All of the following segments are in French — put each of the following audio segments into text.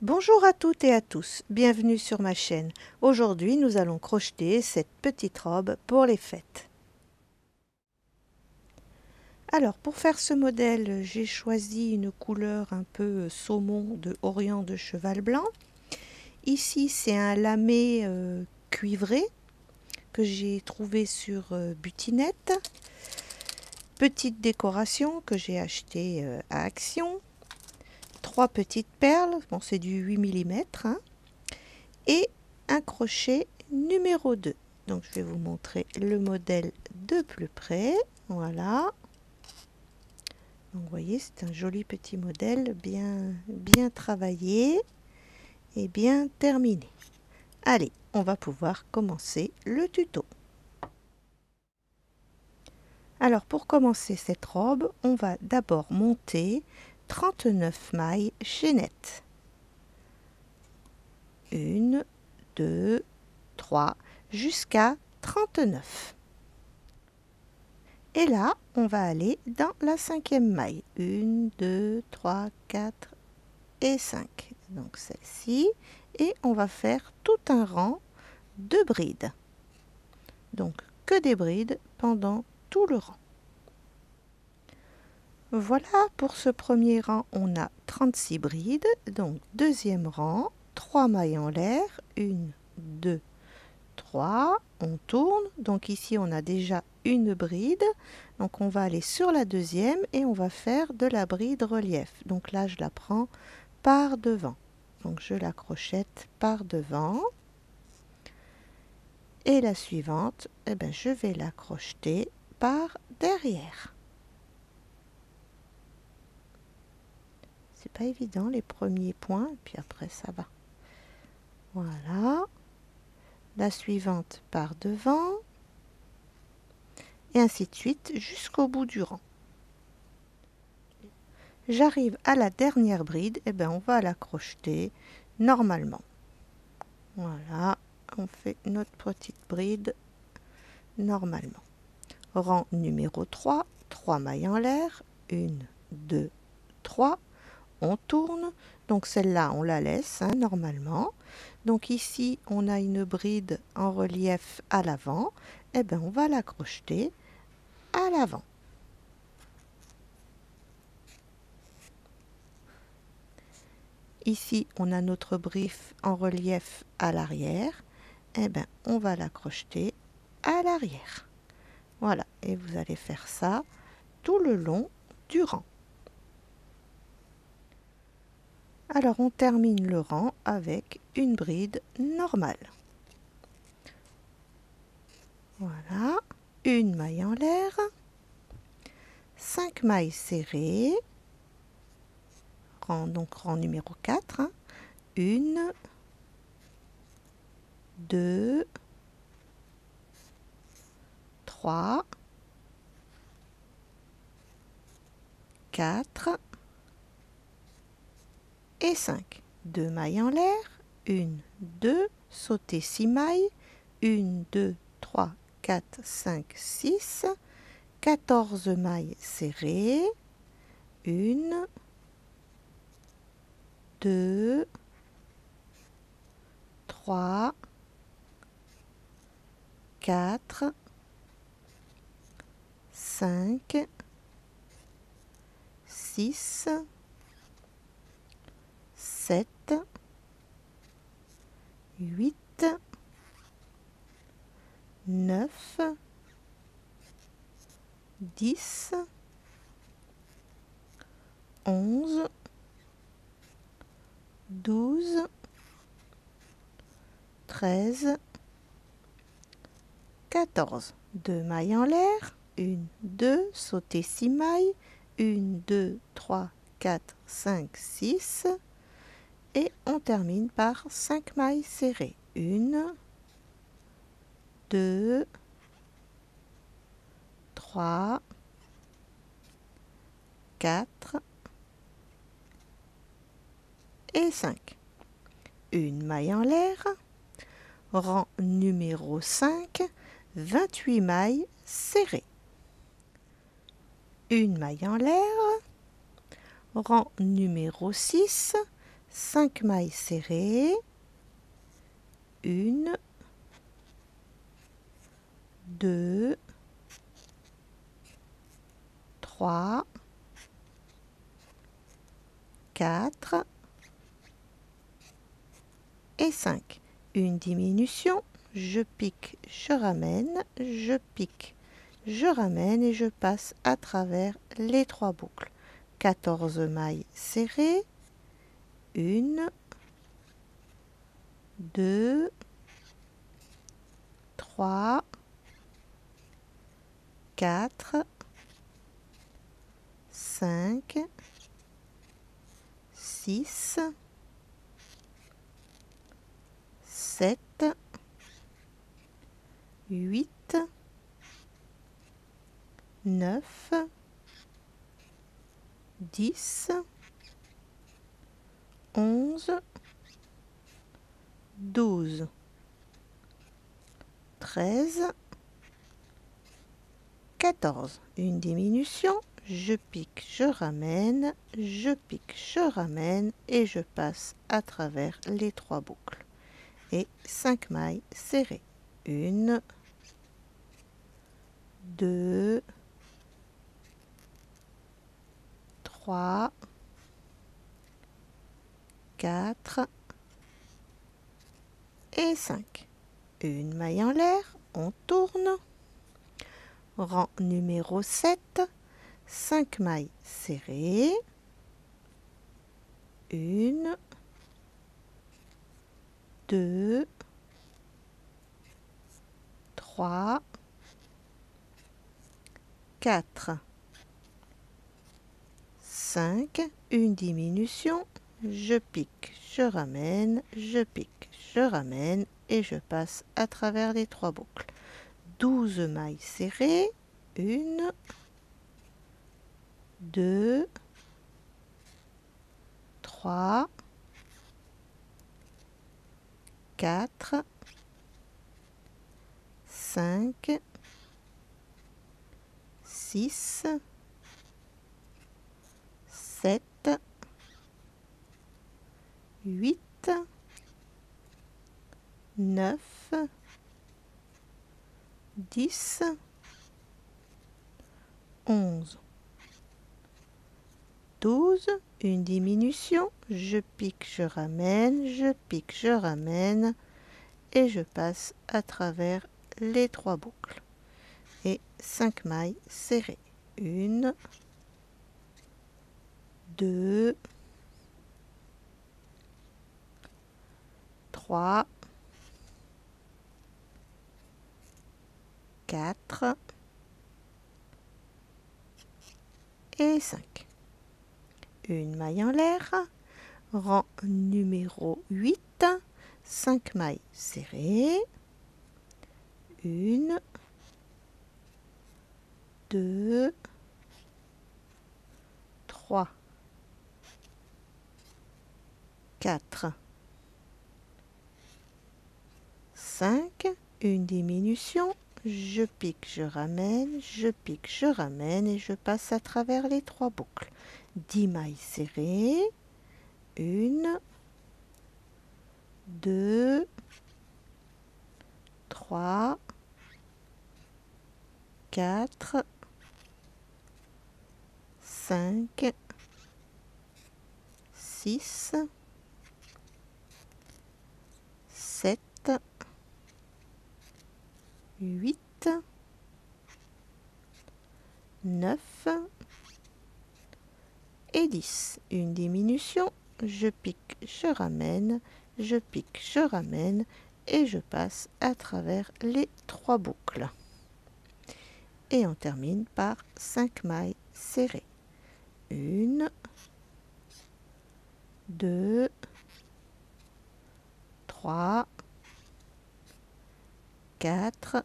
Bonjour à toutes et à tous, bienvenue sur ma chaîne. Aujourd'hui, nous allons crocheter cette petite robe pour les fêtes. Alors, pour faire ce modèle, j'ai choisi une couleur un peu saumon de Orient de cheval blanc. Ici, c'est un lamé cuivré que j'ai trouvé sur Butinette. Petite décoration que j'ai achetée à Action. 3 petites perles, bon, c'est du 8 mm, hein, et un crochet numéro 2. Donc je vais vous montrer le modèle de plus près. Voilà. Donc vous voyez, c'est un joli petit modèle bien travaillé et bien terminé. Allez, on va pouvoir commencer le tuto. Alors pour commencer cette robe, on va d'abord monter 39 mailles chaînettes. 1, 2, 3, jusqu'à 39. Et là, on va aller dans la 5e maille. 1, 2, 3, 4 et 5. Donc celle-ci. Et on va faire tout un rang de brides. Donc que des brides pendant tout le rang. Voilà, pour ce premier rang, on a 36 brides. Donc deuxième rang, 3 mailles en l'air. 1, 2, 3. On tourne. Donc ici, on a déjà une bride. Donc on va aller sur la deuxième et on va faire de la bride relief. Donc là, je la prends par devant. Donc je la crochette par devant. Et la suivante, eh ben, je vais la crocheter par derrière. C'est pas évident les premiers points, puis après ça va. Voilà. La suivante par devant. Et ainsi de suite jusqu'au bout du rang. J'arrive à la dernière bride, et ben on va la crocheter normalement. Voilà, on fait notre petite bride normalement. Rang numéro 3, 3 mailles en l'air, 1, 2, 3. On tourne, donc celle-là on la laisse hein, normalement. Donc ici on a une bride en relief à l'avant, et ben on va la crocheter à l'avant. Ici, on a notre brief en relief à l'arrière. Eh bien, on va la crocheter à l'arrière. Voilà, et vous allez faire ça tout le long du rang. Alors, on termine le rang avec une bride normale. Voilà, une maille en l'air, 5 mailles serrées, donc rang numéro 4, hein. 1, 2, 3, 4 et 5. 2 mailles en l'air, 1, 2, sauter 6 mailles, 1, 2, 3, 4, 5, 6, 14 mailles serrées, 1, 2, 3, 4, 5, 6, 7, 8, 9, 10, 11, 12, 13, 14. 2 mailles en l'air, 1, 2, sauter 6 mailles, 1, 2, 3, 4, 5, 6. Et on termine par 5 mailles serrées. 1, 2, 3, 4 et 5. Une maille en l'air. Rang numéro 5, 28 mailles serrées. Une maille en l'air. Rang numéro 6, 5 mailles serrées, 1, 2, 3, 4 et 5. Une diminution, je pique, je ramène, je pique, je ramène et je passe à travers les 3 boucles. 14 mailles serrées, 1, 2, 3, 4, 5, 6, 7, 8, 9, 10, 11, 12, 13, 14. Une diminution, je pique, je ramène, je pique, je ramène et je passe à travers les 3 boucles. Et 5 mailles serrées. 1, 2, 3, 4 et 5. Une maille en l'air, on tourne. Rang numéro 7, 5 mailles serrées, 1, 2, 3, 4, 5, une diminution, je pique, je ramène, je pique, je ramène et je passe à travers les 3 boucles. 12 mailles serrées, 1, 2, 3, 4, 5, 6, 7, 8, 9, 10, 11, 12, une diminution, je pique, je ramène, je pique, je ramène et je passe à travers les 3 boucles. Et 5 mailles serrées. 1, 2, 3, 4 et 5. Une maille en l'air, rang numéro 8, 5 mailles serrées, 1, 2, 3, 4, 5, une diminution, je pique, je ramène, je pique, je ramène et je passe à travers les 3 boucles. 10 mailles serrées, 1, 2, 3, 4, 5, 6, 7, 8, 9 et 10. Une diminution, je pique, je ramène, je pique, je ramène et je passe à travers les 3 boucles. Et on termine par 5 mailles serrées. 1, 2, 3, 4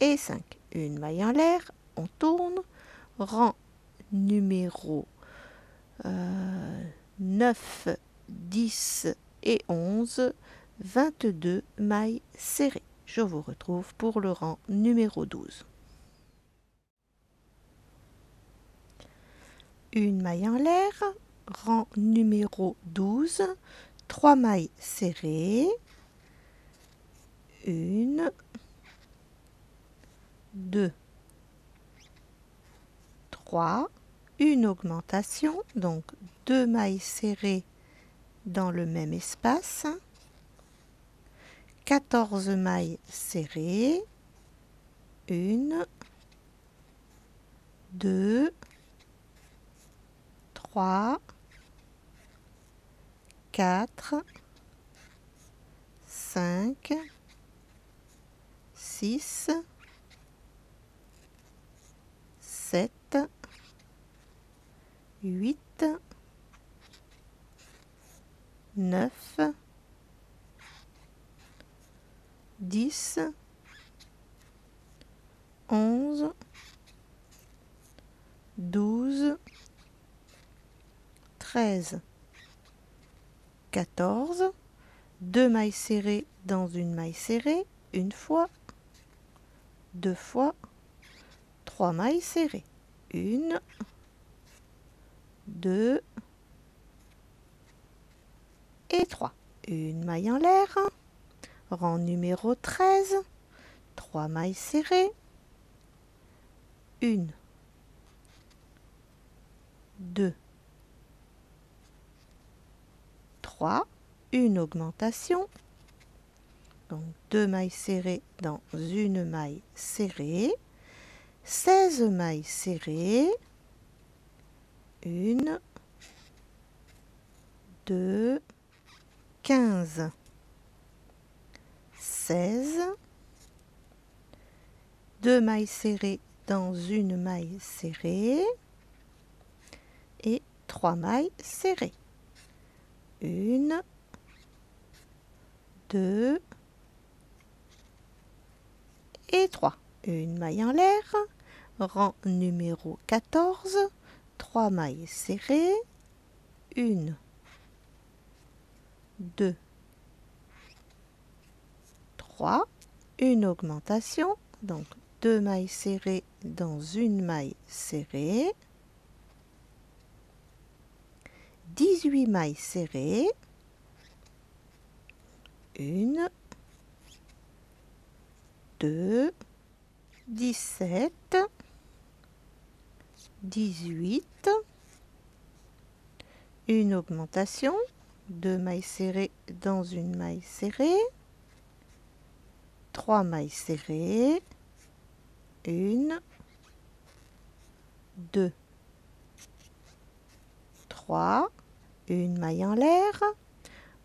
et 5. Une maille en l'air, on tourne, rang numéro 9, 10 et 11, 22 mailles serrées. Je vous retrouve pour le rang numéro 12. Une maille en l'air, rang numéro 12, 3 mailles serrées, 1, 2, 3, une augmentation, donc 2 mailles serrées dans le même espace, 14 mailles serrées, 1, 2, 3, 4, 5, 6, 7, 8, 9, 10, 11, 12, 13, 14, 2 mailles serrées dans une maille serrée, une fois, 2 fois, 3 mailles serrées, 1, 2 et 3. Une maille en l'air, rang numéro 13, 3 mailles serrées, 1, 2, 3, une augmentation, donc 2 mailles serrées dans une maille serrée, 16 mailles serrées, 1, 2, 15, 16, 2 mailles serrées dans une maille serrée et 3 mailles serrées. 1, 2 et 3. Une maille en l'air, rang numéro 14, 3 mailles serrées, 1, 2, 3, une augmentation, donc 2 mailles serrées dans une maille serrée, 18 mailles serrées, 1, 2, 17, 18, une augmentation, 2 mailles serrées dans une maille serrée, 3 mailles serrées, 1, 2, 3, une maille en l'air,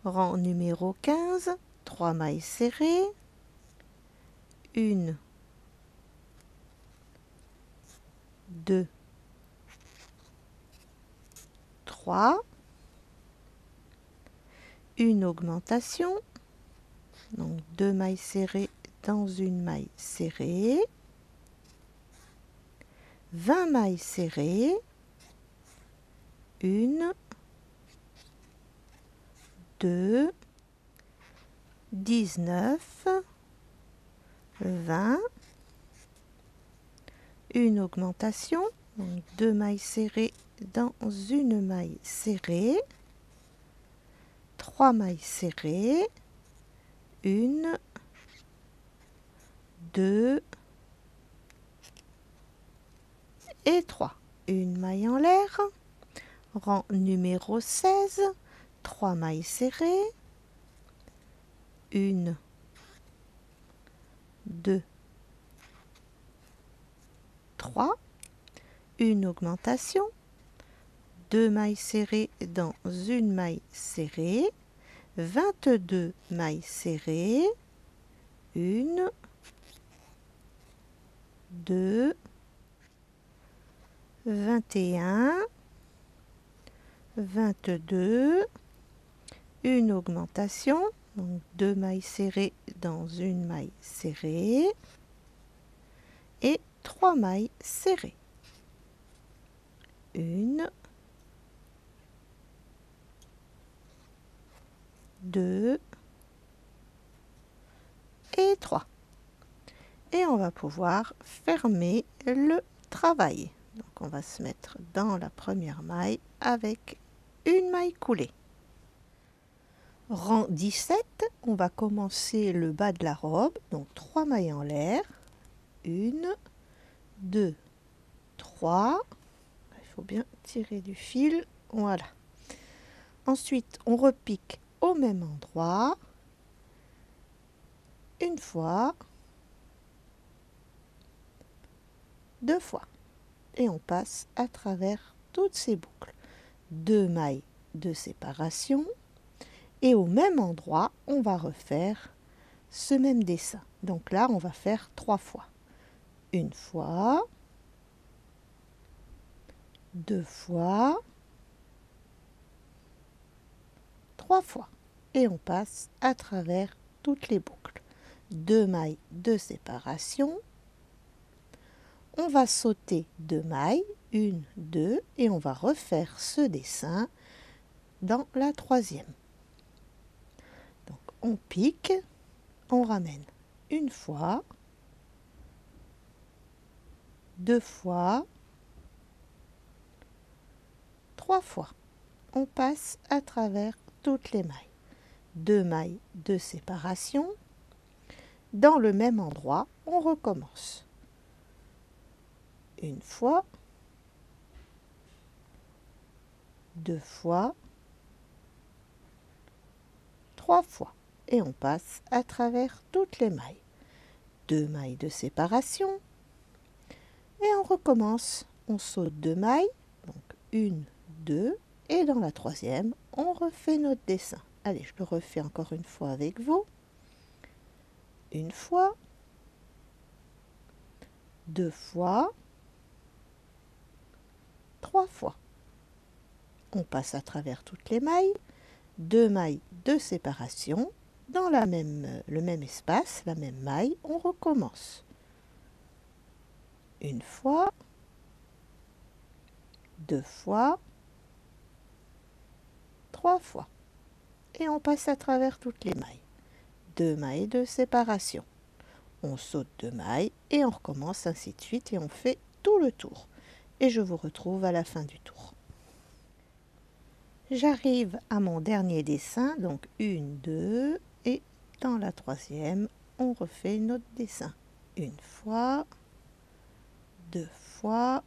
rang numéro 15, 3 mailles serrées, 1, 2, 3, une augmentation, donc 2 mailles serrées dans une maille serrée, 20 mailles serrées, 1, 2, 19, 20, une augmentation, donc 2 mailles serrées dans une maille serrée, 3 mailles serrées, 1, 2 et 3. Une maille en l'air, rang numéro 16, 3 mailles serrées, 1, 2, 3, une augmentation, 2 mailles serrées dans une maille serrée, 22 mailles serrées, 1, 2, 21, 22, une augmentation, donc 2 mailles serrées dans une maille serrée et 3 mailles serrées. 1, 2 et 3. Et on va pouvoir fermer le travail. Donc on va se mettre dans la première maille avec une maille coulée. Rang 17, on va commencer le bas de la robe, donc 3 mailles en l'air, 1, 2, 3, il faut bien tirer du fil, voilà. Ensuite, on repique au même endroit, une fois, 2 fois, et on passe à travers toutes ces boucles. 2 mailles de séparation, et au même endroit, on va refaire ce même dessin. Donc là, on va faire 3 fois. Une fois, 2 fois, 3 fois. Et on passe à travers toutes les boucles. 2 mailles de séparation. On va sauter 2 mailles, 1, 2, et on va refaire ce dessin dans la troisième. Donc on pique, on ramène une fois, 2 fois, 3 fois. On passe à travers toutes les mailles. 2 mailles de séparation. Dans le même endroit, on recommence. Une fois, 2 fois, 3 fois. Et on passe à travers toutes les mailles. 2 mailles de séparation. Et on recommence. On saute 2 mailles, donc 1, 2, et dans la troisième, on refait notre dessin. Allez, je le refais encore une fois avec vous. Une fois, 2 fois, 3 fois. On passe à travers toutes les mailles, 2 mailles de séparation, dans le même espace, la même maille, on recommence. Une fois, 2 fois, 3 fois. Et on passe à travers toutes les mailles. 2 mailles de séparation. On saute 2 mailles et on recommence ainsi de suite et on fait tout le tour. Et je vous retrouve à la fin du tour. J'arrive à mon dernier dessin, donc 1, 2, et dans la troisième, on refait notre dessin. Une fois, 2 fois,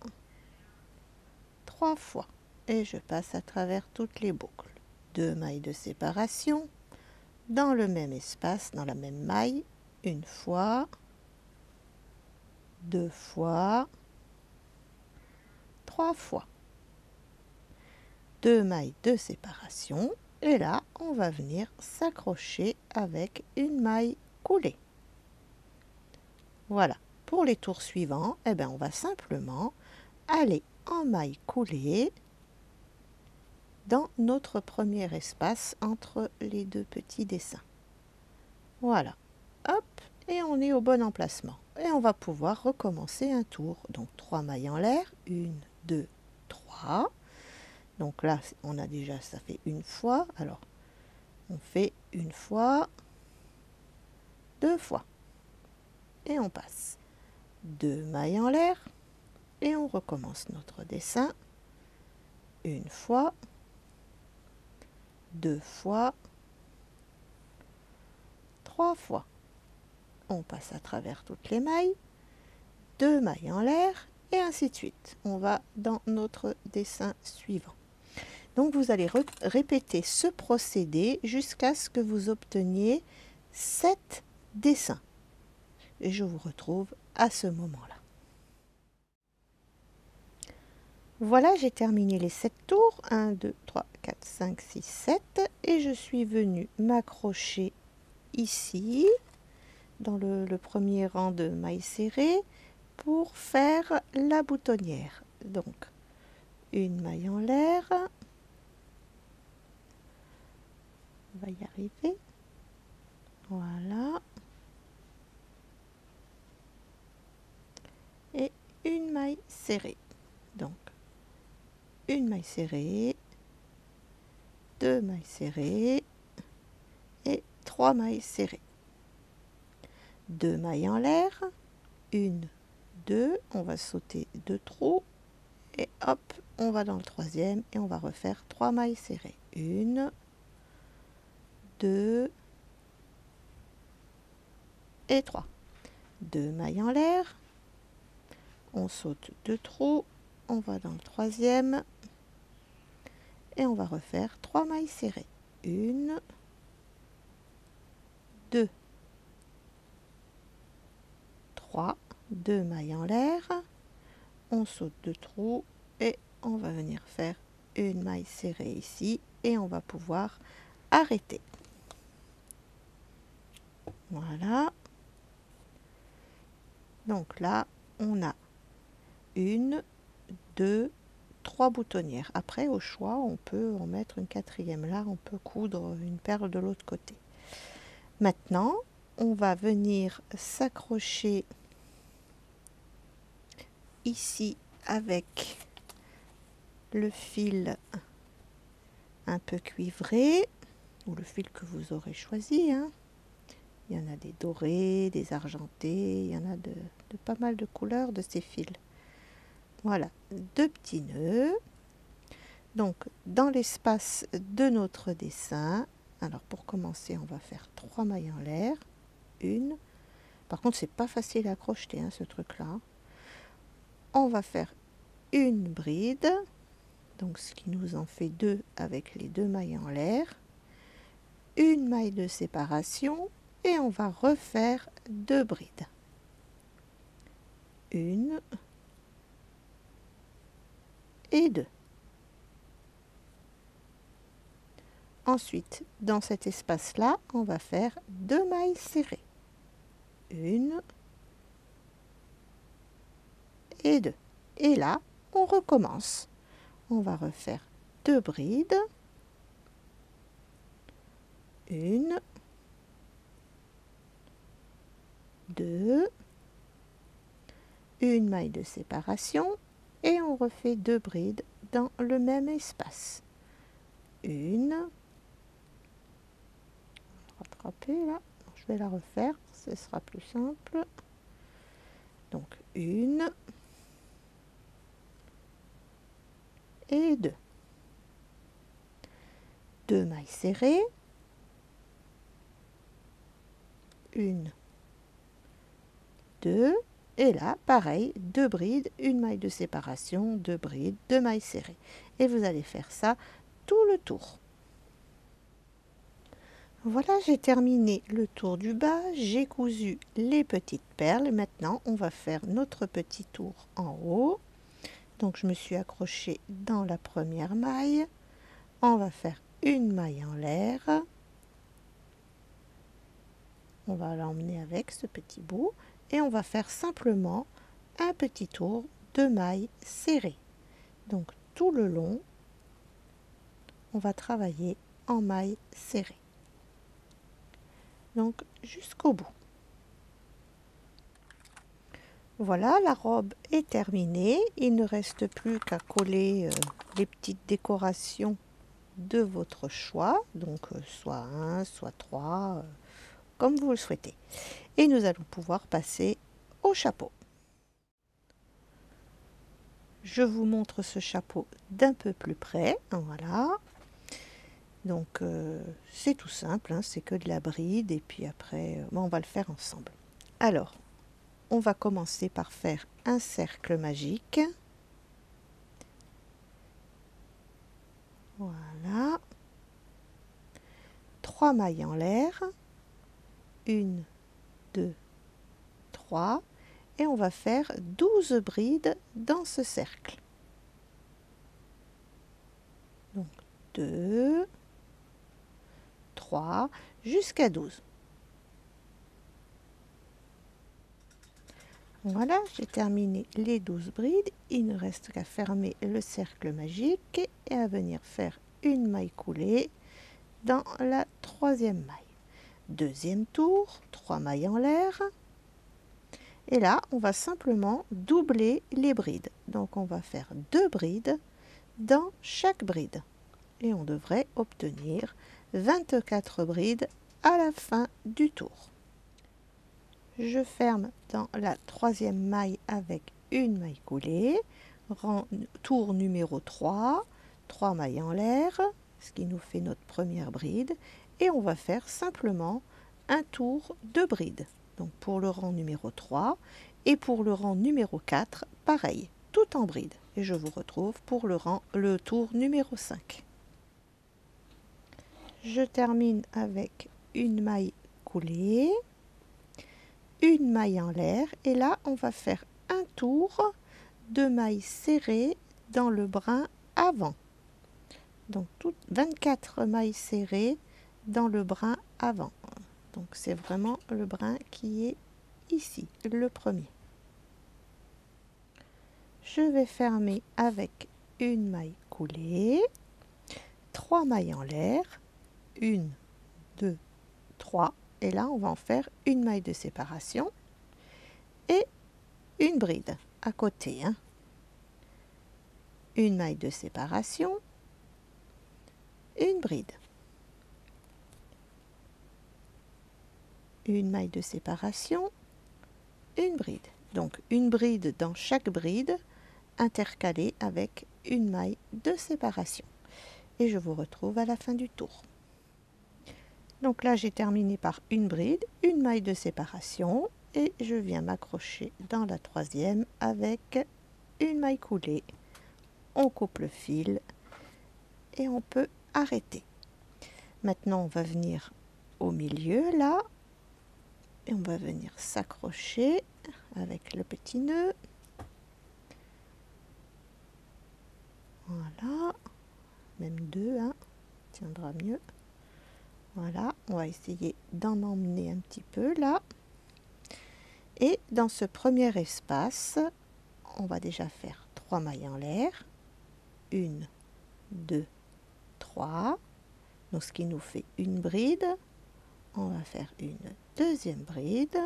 3 fois. Et je passe à travers toutes les boucles. 2 mailles de séparation, dans le même espace, dans la même maille, une fois, 2 fois, 3 fois. 2 mailles de séparation, et là, on va venir s'accrocher avec une maille coulée. Voilà. Pour les tours suivants, eh bien, on va simplement aller en maille coulée dans notre premier espace entre les deux petits dessins. Voilà. Hop, et on est au bon emplacement. Et on va pouvoir recommencer un tour. Donc 3 mailles en l'air, 1, 2, 3. Donc là, on a déjà, ça fait une fois. Alors, on fait une fois, 2 fois. Et on passe 2 mailles en l'air. Et on recommence notre dessin. Une fois, 2 fois, 3 fois. On passe à travers toutes les mailles. 2 mailles en l'air. Et ainsi de suite. On va dans notre dessin suivant. Donc vous allez répéter ce procédé jusqu'à ce que vous obteniez 7 dessins. Et je vous retrouve à ce moment-là. Voilà, j'ai terminé les 7 tours. 1, 2, 3, 4, 5, 6, 7. Et je suis venue m'accrocher ici, dans le premier rang de mailles serrées, pour faire la boutonnière. Donc, une maille en l'air. On va y arriver. Voilà. Et une maille serrée. Donc, une maille serrée, 2 mailles serrées et 3 mailles serrées. 2 mailles en l'air, 1, 2, on va sauter 2 trous et hop, on va dans le troisième et on va refaire 3 mailles serrées. 1, 2 et 3. 2 mailles en l'air, on saute 2 trous, on va dans le troisième et on va refaire 3 mailles serrées. 1, 2, 3, 2 mailles en l'air, on saute 2 trous et on va venir faire une maille serrée ici et on va pouvoir arrêter. Voilà. Donc là, on a 1, 2, 3 boutonnières. Après, au choix, on peut en mettre une quatrième. Là, on peut coudre une perle de l'autre côté. Maintenant, on va venir s'accrocher ici avec le fil un peu cuivré, ou le fil que vous aurez choisi, hein. Il y en a des dorés, des argentés, il y en a de pas mal de couleurs de ces fils. Voilà, 2 petits nœuds. Donc, dans l'espace de notre dessin, alors pour commencer, on va faire 3 mailles en l'air. 1. Par contre, c'est pas facile à crocheter, hein, ce truc-là. On va faire une bride, donc ce qui nous en fait 2 avec les 2 mailles en l'air. Une maille de séparation et on va refaire 2 brides. 1 et 2. Ensuite, dans cet espace-là, on va faire 2 mailles serrées. 1 et 2. Et là, on recommence. On va refaire 2 brides. 1, 2, une maille de séparation et on refait 2 brides dans le même espace. 1, rattraper là, je vais la refaire, ce sera plus simple. Donc 1 et 2. 2 mailles serrées. 1, 2 et là pareil, 2 brides, une maille de séparation, 2 brides, 2 mailles serrées et vous allez faire ça tout le tour. Voilà, j'ai terminé le tour du bas, j'ai cousu les petites perles. Maintenant on va faire notre petit tour en haut. Donc je me suis accrochée dans la première maille, on va faire une maille en l'air. On va l'emmener avec ce petit bout et on va faire simplement un petit tour de mailles serrées. Donc tout le long, on va travailler en mailles serrées. Donc jusqu'au bout. Voilà, la robe est terminée. Il ne reste plus qu'à coller les petites décorations de votre choix. Donc soit 1, soit 3. Comme vous le souhaitez. Et nous allons pouvoir passer au chapeau. Je vous montre ce chapeau d'un peu plus près. Voilà. Donc c'est tout simple, hein, c'est que de la bride et puis après on va le faire ensemble. Alors, on va commencer par faire un cercle magique. Voilà. 3 mailles en l'air. 1, 2, 3 et on va faire 12 brides dans ce cercle. Donc 2, 3 jusqu'à 12. Voilà, j'ai terminé les 12 brides. Il ne reste qu'à fermer le cercle magique et à venir faire une maille coulée dans la troisième maille. Deuxième tour, 3 mailles en l'air. Et là, on va simplement doubler les brides. Donc, on va faire 2 brides dans chaque bride. Et on devrait obtenir 24 brides à la fin du tour. Je ferme dans la troisième maille avec une maille coulée. tour numéro 3, 3 mailles en l'air, ce qui nous fait notre première bride, et on va faire simplement un tour de bride. Donc pour le rang numéro 3 et pour le rang numéro 4, pareil, tout en bride. Et je vous retrouve pour le tour numéro 5. Je termine avec une maille coulée, une maille en l'air, et là on va faire un tour de mailles serrées dans le brin avant. Donc 24 mailles serrées dans le brin avant. Donc c'est vraiment le brin qui est ici, le premier. Je vais fermer avec une maille coulée, 3 mailles en l'air, 1, 2, 3, et là on va en faire une maille de séparation et une bride à côté. Une maille de séparation, une bride. Une maille de séparation, une bride. Donc une bride dans chaque bride, intercalée avec une maille de séparation. Et je vous retrouve à la fin du tour. Donc là j'ai terminé par une bride, une maille de séparation, et je viens m'accrocher dans la troisième avec une maille coulée. On coupe le fil et on peut arrêter. Maintenant on va venir au milieu là, et on va venir s'accrocher avec le petit nœud. Voilà, même deux, tiendra mieux. Voilà, on va essayer d'en emmener un petit peu là. Et dans ce premier espace, on va déjà faire 3 mailles en l'air. 1, 2, 3. Donc ce qui nous fait une bride. On va faire une deuxième bride,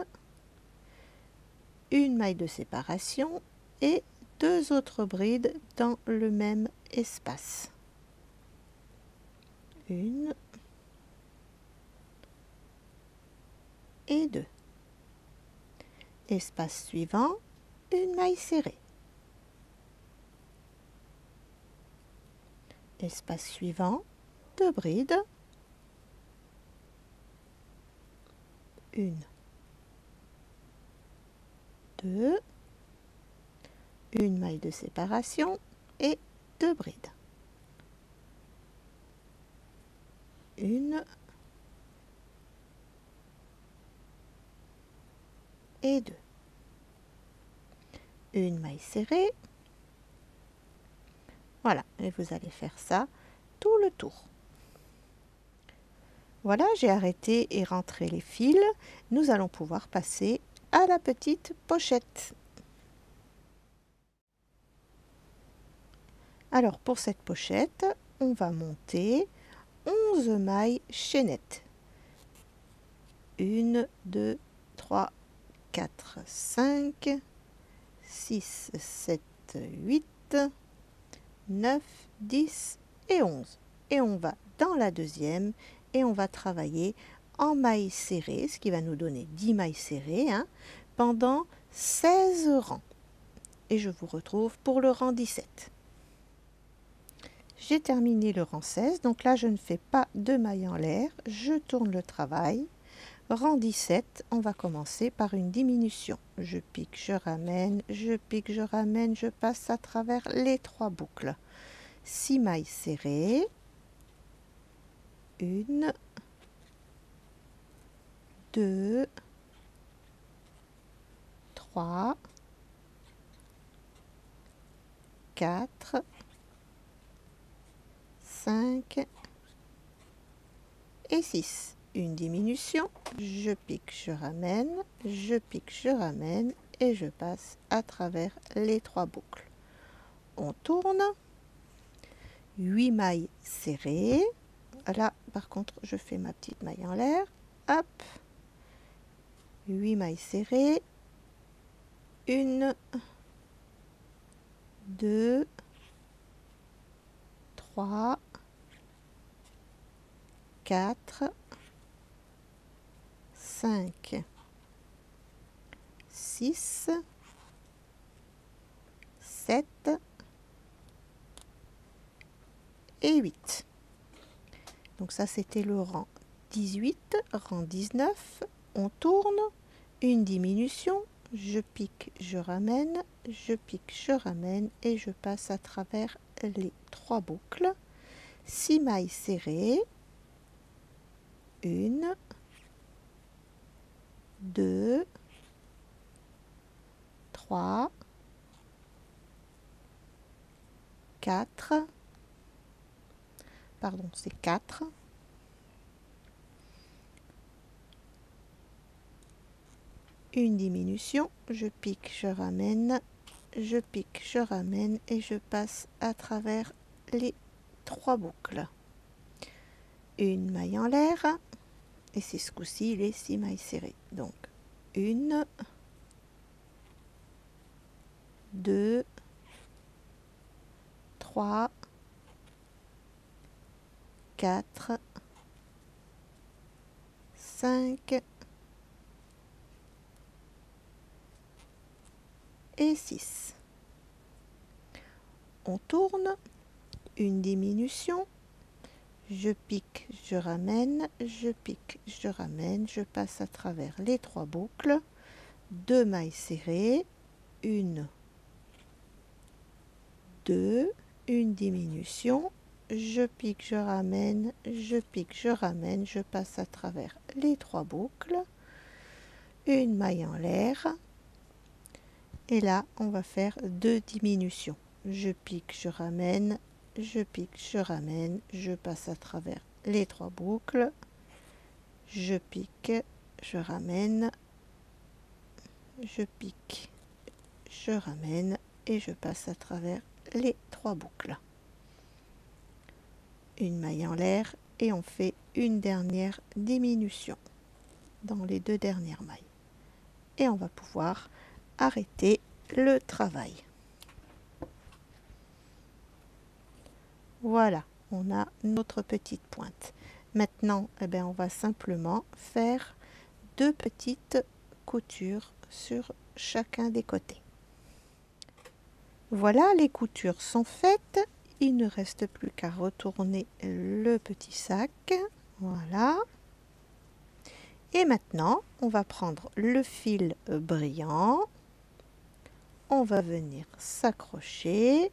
une maille de séparation et 2 autres brides dans le même espace. 1 et 2. Espace suivant, une maille serrée. Espace suivant, 2 brides. 1, 2, une maille de séparation et 2 brides. 1 et 2. Une maille serrée. Voilà, et vous allez faire ça tout le tour. Voilà, j'ai arrêté et rentré les fils. Nous allons pouvoir passer à la petite pochette. Alors pour cette pochette, on va monter 11 mailles chaînettes. 1, 2, 3, 4, 5, 6, 7, 8, 9, 10 et 11. Et on va dans la deuxième et on va travailler en mailles serrées, ce qui va nous donner 10 mailles serrées, pendant 16 rangs. Et je vous retrouve pour le rang 17. J'ai terminé le rang 16, donc là je ne fais pas de mailles en l'air, je tourne le travail. Rang 17, on va commencer par une diminution. Je pique, je ramène, je pique, je ramène, je passe à travers les 3 boucles. 6 mailles serrées. 1, 2, 3, 4, 5 et 6. Une diminution, je pique, je ramène, je pique, je ramène et je passe à travers les 3 boucles. On tourne, 8 mailles serrées. Là, par contre, je fais ma petite maille en l'air. Hop, 8 mailles serrées. 1, 2, 3, 4, 5, 6, 7 et 8. Donc ça c'était le rang 18, rang 19, on tourne, une diminution, je pique, je ramène, je pique, je ramène et je passe à travers les 3 boucles. 6 mailles serrées, 1, 2, 3, 4, pardon, c'est 4, une diminution, je pique, je ramène, je pique, je ramène et je passe à travers les 3 boucles. Une maille en l'air et c'est ce coup-ci les 6 mailles serrées. Donc 1, 2, 3, 4, 5 et 6. On tourne, une diminution, je pique, je ramène, je pique, je ramène, je passe à travers les 3 boucles, 2 mailles serrées, 1, 2, une diminution, je pique, je ramène, je pique, je ramène, je passe à travers les 3 boucles, une maille en l'air, et là on va faire 2 diminutions. Je pique, je ramène, je pique, je ramène, je passe à travers les 3 boucles, je pique, je ramène, je pique, je ramène et je passe à travers les 3 boucles. Une maille en l'air et on fait une dernière diminution dans les 2 dernières mailles. Et on va pouvoir arrêter le travail. Voilà, on a notre petite pointe. Maintenant, on va simplement faire 2 petites coutures sur chacun des côtés. Voilà, les coutures sont faites. Il ne reste plus qu'à retourner le petit sac. Voilà. Et maintenant, on va prendre le fil brillant. On va venir s'accrocher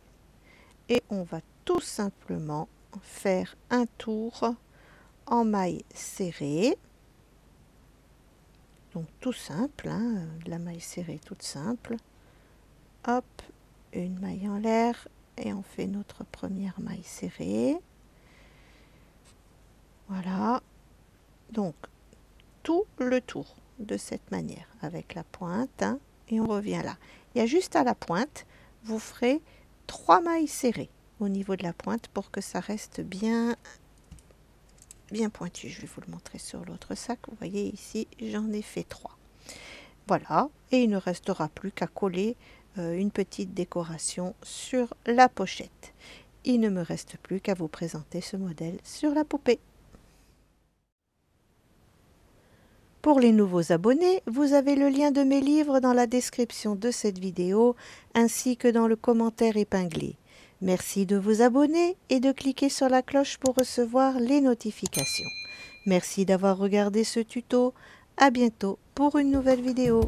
et on va tout simplement faire un tour en maille serrée. Donc tout simple, hein, la maille serrée toute simple. Hop, une maille en l'air et on fait notre première maille serrée. Voilà. Donc tout le tour de cette manière avec la pointe, hein, et on revient là. Il y a juste à la pointe, vous ferez 3 mailles serrées au niveau de la pointe pour que ça reste bien pointu. Je vais vous le montrer sur l'autre sac. Vous voyez ici, j'en ai fait 3. Voilà, et il ne restera plus qu'à coller une petite décoration sur la pochette. Il ne me reste plus qu'à vous présenter ce modèle sur la poupée. Pour les nouveaux abonnés, vous avez le lien de mes livres dans la description de cette vidéo ainsi que dans le commentaire épinglé. Merci de vous abonner et de cliquer sur la cloche pour recevoir les notifications. Merci d'avoir regardé ce tuto. À bientôt pour une nouvelle vidéo.